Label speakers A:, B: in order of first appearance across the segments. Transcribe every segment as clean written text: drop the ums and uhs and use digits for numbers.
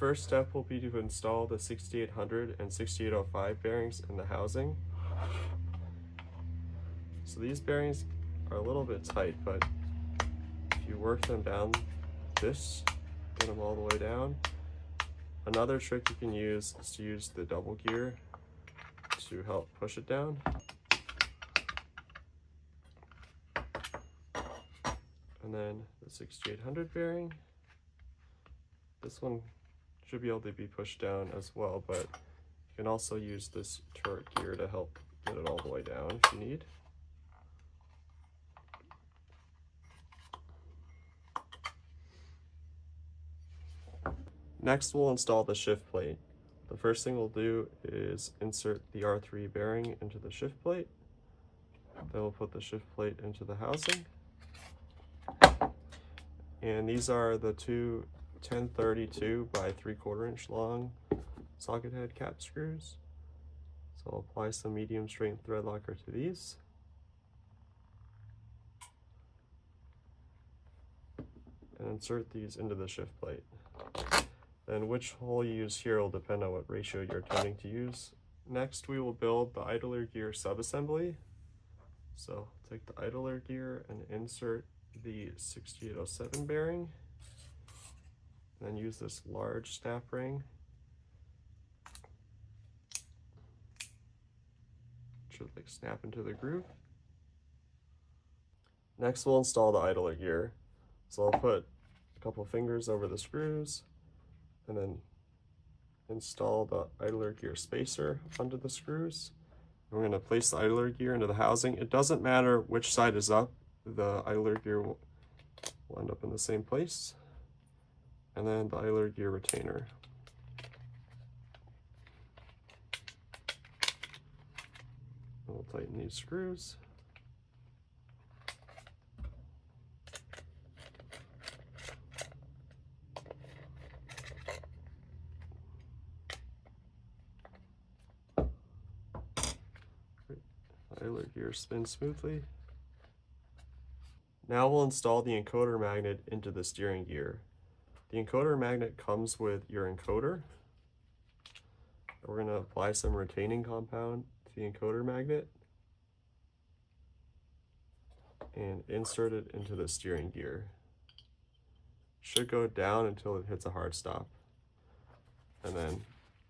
A: first step will be to install the 6800 and 6805 bearings in the housing. So these bearings are a little bit tight, but if you work them down this, get them all the way down. Another trick you can use is to use the double gear to help push it down. And then the 6800 bearing. This one should be able to be pushed down as well, but you can also use this turret gear to help get it all the way down if you need. Next, we'll install the shift plate. The first thing we'll do is insert the R3 bearing into the shift plate. Then we'll put the shift plate into the housing. And these are the two 1032 by 3/4 inch long socket head cap screws. So I'll apply some medium strength thread locker to these. And insert these into the shift plate. Then which hole you use here will depend on what ratio you're intending to use. Next, we will build the idler gear subassembly. So take the idler gear and insert the 6807 bearing. Then use this large snap ring. It should snap into the groove. Next, we'll install the idler gear. So I'll put a couple fingers over the screws and then install the idler gear spacer under the screws. And we're going to place the idler gear into the housing. It doesn't matter which side is up, the idler gear will end up in the same place. And then the idler gear retainer. And we'll tighten these screws. The idler gear spins smoothly. Now we'll install the encoder magnet into the steering gear. The encoder magnet comes with your encoder. We're going to apply some retaining compound to the encoder magnet and insert it into the steering gear. It should go down until it hits a hard stop. And then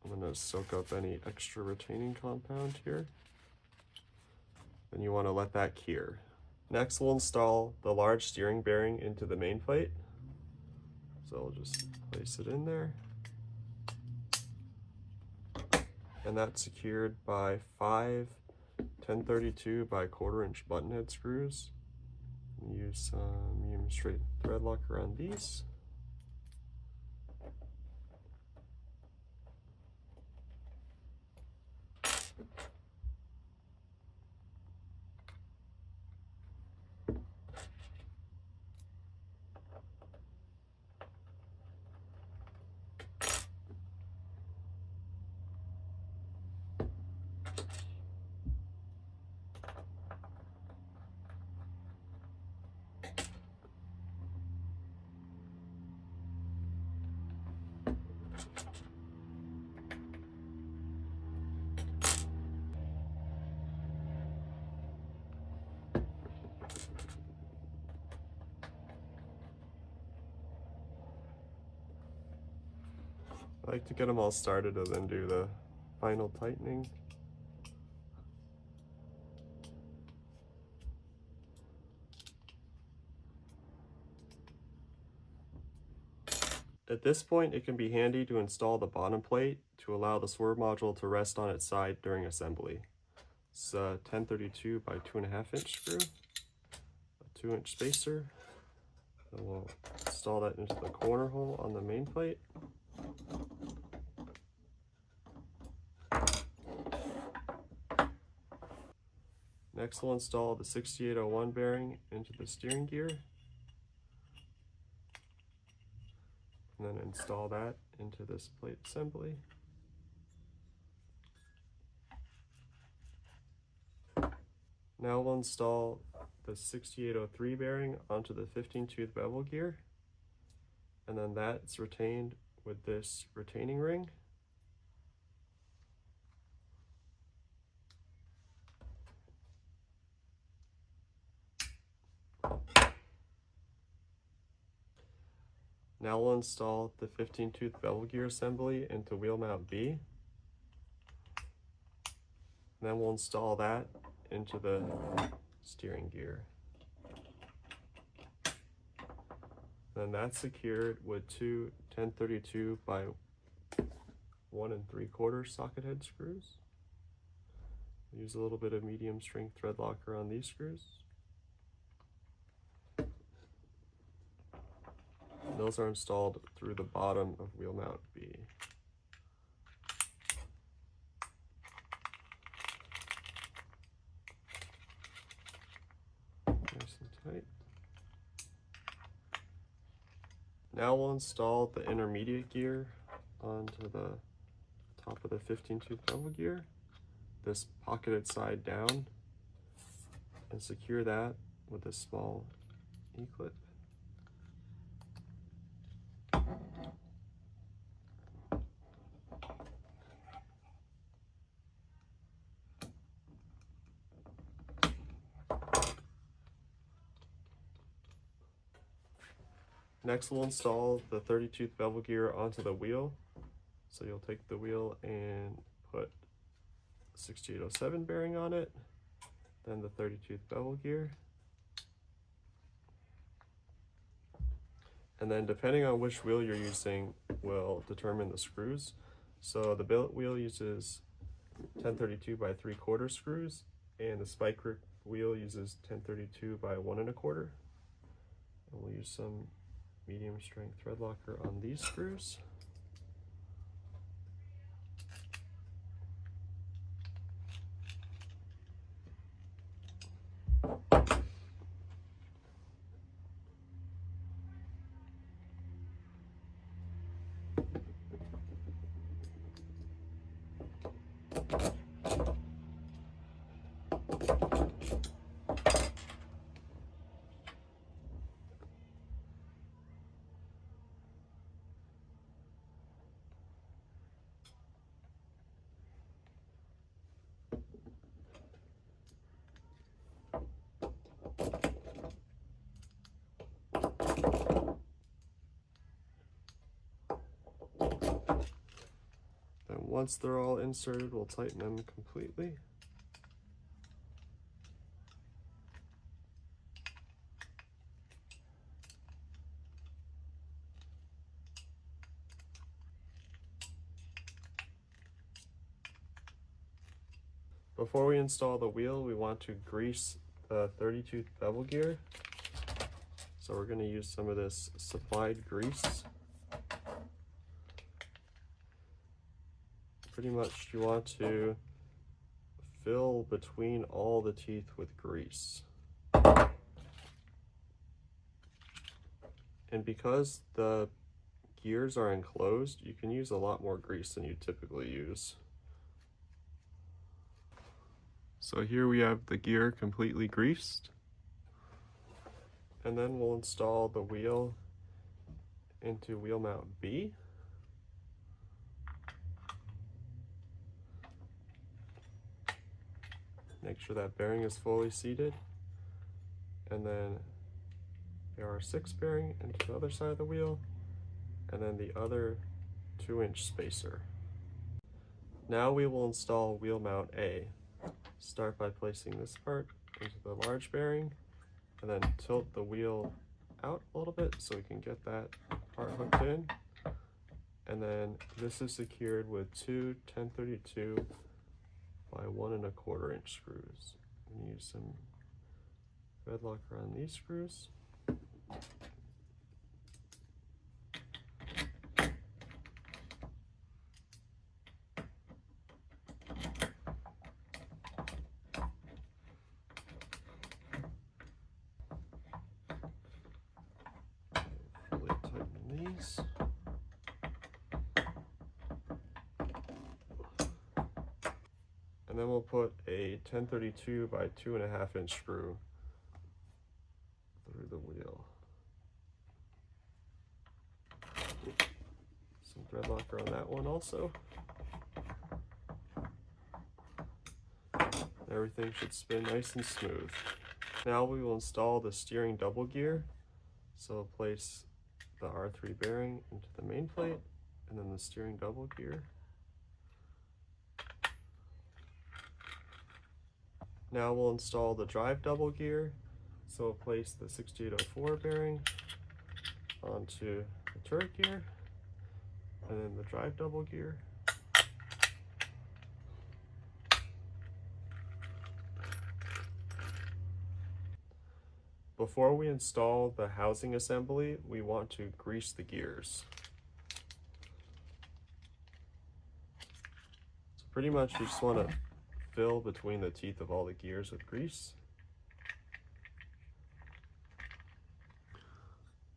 A: I'm going to soak up any extra retaining compound here. Then you want to let that cure. Next, we'll install the large steering bearing into the main plate. So I'll just place it in there. And that's secured by 5 1032 by 1/4 inch button head screws. Use some medium straight thread lock around these. I like to get them all started and then do the final tightening. At this point, it can be handy to install the bottom plate to allow the swerve module to rest on its side during assembly. It's a 1032 by 2.5 inch screw, a 2-inch spacer, and we'll install that into the corner hole on the main plate. Next, we'll install the 6801 bearing into the steering gear, and then install that into this plate assembly. Now we'll install the 6803 bearing onto the 15-tooth bevel gear, and then that's retained with this retaining ring. Now we'll install the 15-tooth bevel gear assembly into wheel mount B. And then we'll install that into the steering gear. Then that's secured with two 1032 by 1 3/4 socket head screws. Use a little bit of medium strength thread locker on these screws. And those are installed through the bottom of wheel mount B. Nice and tight. Now we'll install the intermediate gear onto the top of the 15-tooth bevel gear, this pocketed side down, and secure that with a small E-clip. Next, we'll install the 30-tooth bevel gear onto the wheel. So you'll take the wheel and put 6807 bearing on it, then the 30-tooth bevel gear. And then depending on which wheel you're using will determine the screws. So the billet wheel uses 1032 by 3/4 screws, and the spike grip wheel uses 1032 by 1 1/4. And we'll use some medium strength thread locker on these screws. Once they're all inserted, we'll tighten them completely. Before we install the wheel, we want to grease the 30-tooth bevel gear. So we're going to use some of this supplied grease. Pretty much you want to fill between all the teeth with grease. And because the gears are enclosed, you can use a lot more grease than you typically use. So here we have the gear completely greased. And then we'll install the wheel into wheel mount B. Make sure that bearing is fully seated, and then AR6 bearing into the other side of the wheel, and then the other 2-inch spacer. Now we will install wheel mount A. Start by placing this part into the large bearing, and then tilt the wheel out a little bit so we can get that part hooked in. And then this is secured with two 1032 by 1 1/4 inch screws. I'm going to use some thread locker on these screws. Fully tighten these. And then we'll put a 1032 by 2 1/2 inch screw through the wheel. Some thread locker on that one also. Everything should spin nice and smooth. Now we will install the steering double gear. So place the R3 bearing into the main plate and then the steering double gear. Now we'll install the drive double gear. So we'll place the 6804 bearing onto the turret gear and then the drive double gear. Before we install the housing assembly, we want to grease the gears. So pretty much you just want to fill between the teeth of all the gears with grease.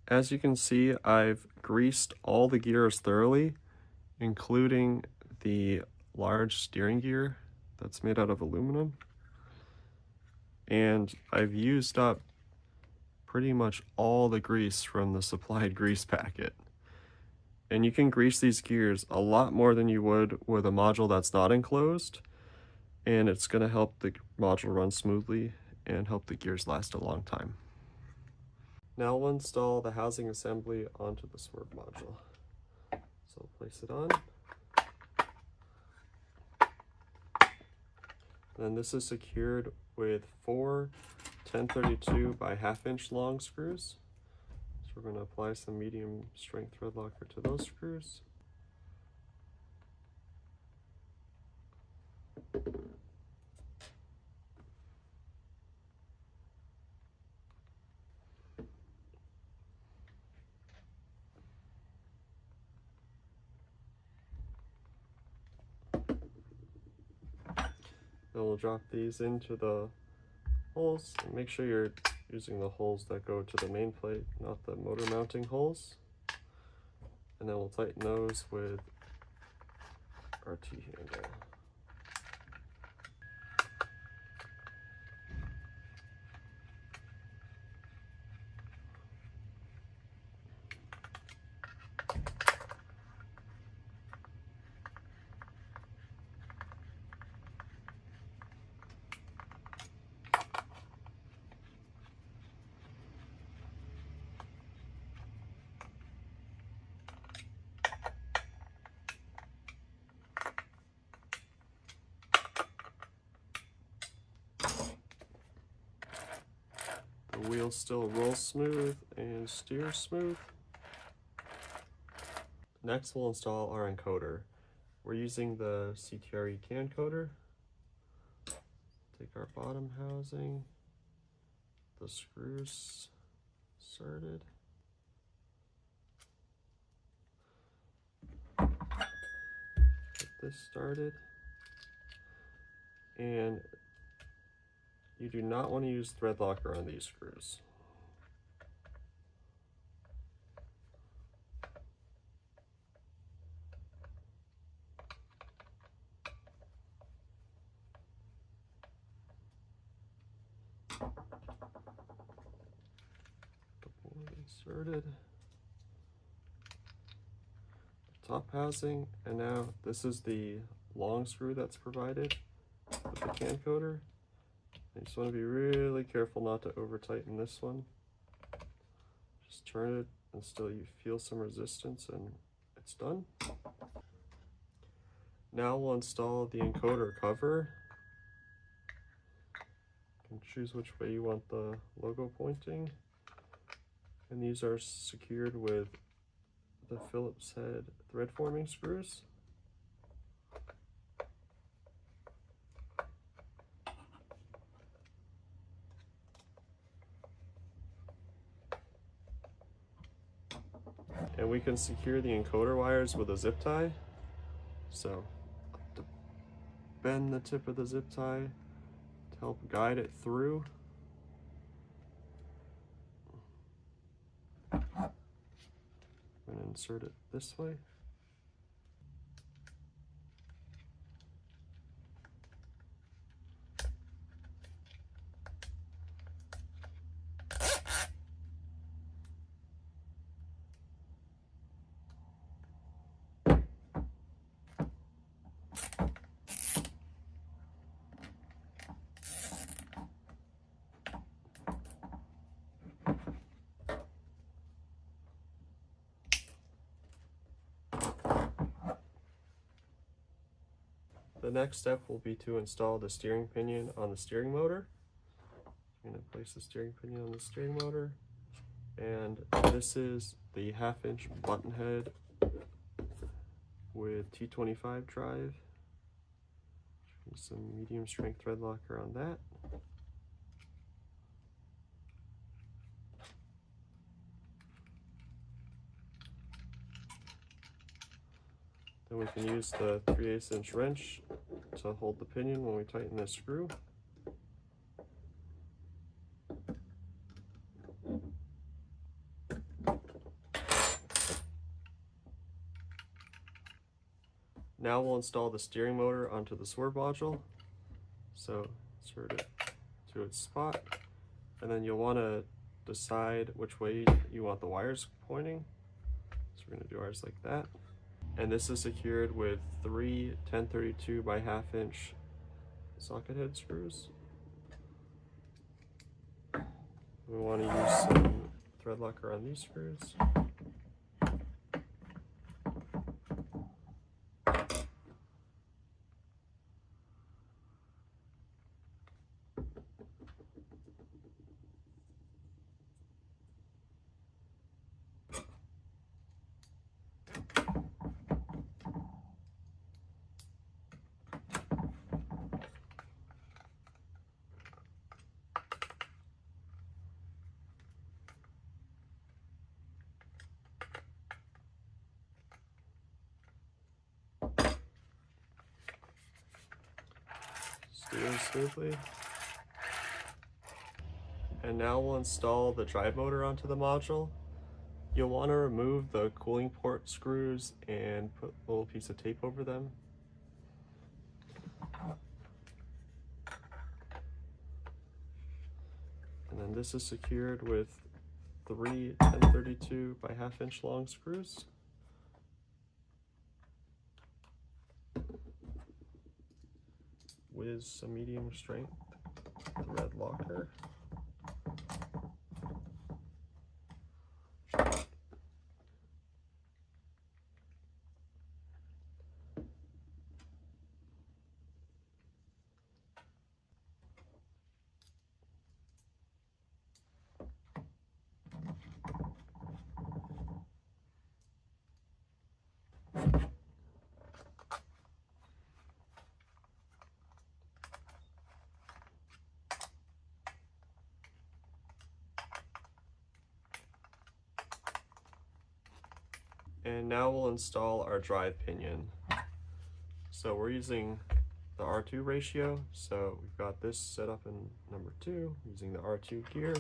A: As you can see, I've greased all the gears thoroughly, including the large steering gear that's made out of aluminum. And I've used up pretty much all the grease from the supplied grease packet. And you can grease these gears a lot more than you would with a module that's not enclosed, and it's going to help the module run smoothly and help the gears last a long time. Now we'll install the housing assembly onto the Swerve module. So place it on. Then this is secured with 4 1032 by 1/2 inch long screws. So we're going to apply some medium strength thread locker to those screws. Then we'll drop these into the holes, and make sure you're using the holes that go to the main plate, not the motor mounting holes. And then we'll tighten those with our T-handle. The wheels still roll smooth and steer smooth. Next we'll install our encoder. We're using the CTRE can coder. Take our bottom housing, the screws inserted. Get this started. And you do not want to use thread locker on these screws. Inserted. Top housing, and now this is the long screw that's provided with the can coder. You just want to be really careful not to over tighten this one. Just turn it until you feel some resistance and it's done. Now we'll install the encoder cover. You can choose which way you want the logo pointing. And these are secured with the Phillips head thread forming screws. And we can secure the encoder wires with a zip tie. So to bend the tip of the zip tie to help guide it through. I'm going to insert it this way. The next step will be to install the steering pinion on the steering motor. I'm going to place the steering pinion on the steering motor, and this is the 1/2" button head with T25 drive. Some medium strength thread locker on that. Then we can use the 3/8" wrench to hold the pinion when we tighten this screw. Now we'll install the steering motor onto the Swerve module. So insert it to its spot, and then you'll want to decide which way you want the wires pointing. So we're going to do ours like that. And this is secured with 3 1032 by 1/2" socket head screws. We want to use some thread locker on these screws. Steering smoothly. And now we'll install the drive motor onto the module. You'll want to remove the cooling port screws and put a little piece of tape over them. And then this is secured with 3 1032 by 1/2" long screws. With some medium strength thread locker. And now we'll install our drive pinion. So we're using the R2 ratio. So we've got this set up in number 2, using the R2 gear.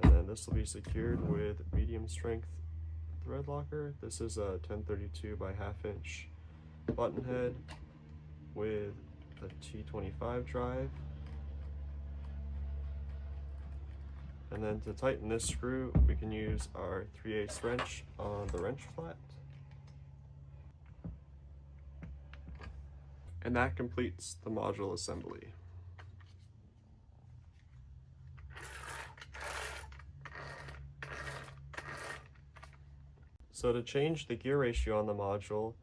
A: And then this will be secured with medium strength thread locker. This is a 1032 by 1/2" button head with a T25 drive. And then to tighten this screw, we can use our 3/8" wrench on the wrench flat. And that completes the module assembly. So to change the gear ratio on the module,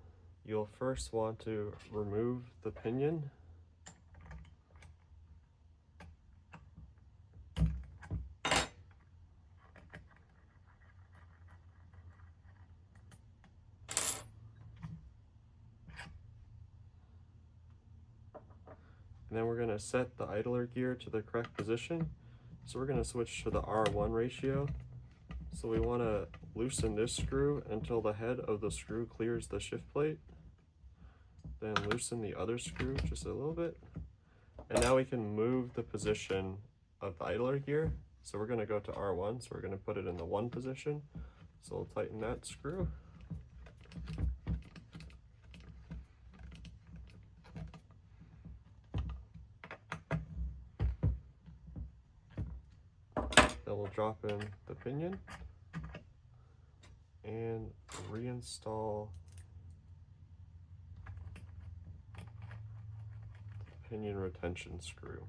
A: you'll first want to remove the pinion. And then we're going to set the idler gear to the correct position. So we're going to switch to the R1 ratio. So we want to loosen this screw until the head of the screw clears the shift plate. Then loosen the other screw just a little bit. And now we can move the position of the idler gear. So we're going to go to R1, so we're going to put it in the 1 position. So we'll tighten that screw. Then we'll drop in the pinion and reinstall the pinion retention screw.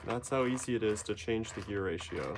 A: That's how easy it is to change the gear ratio.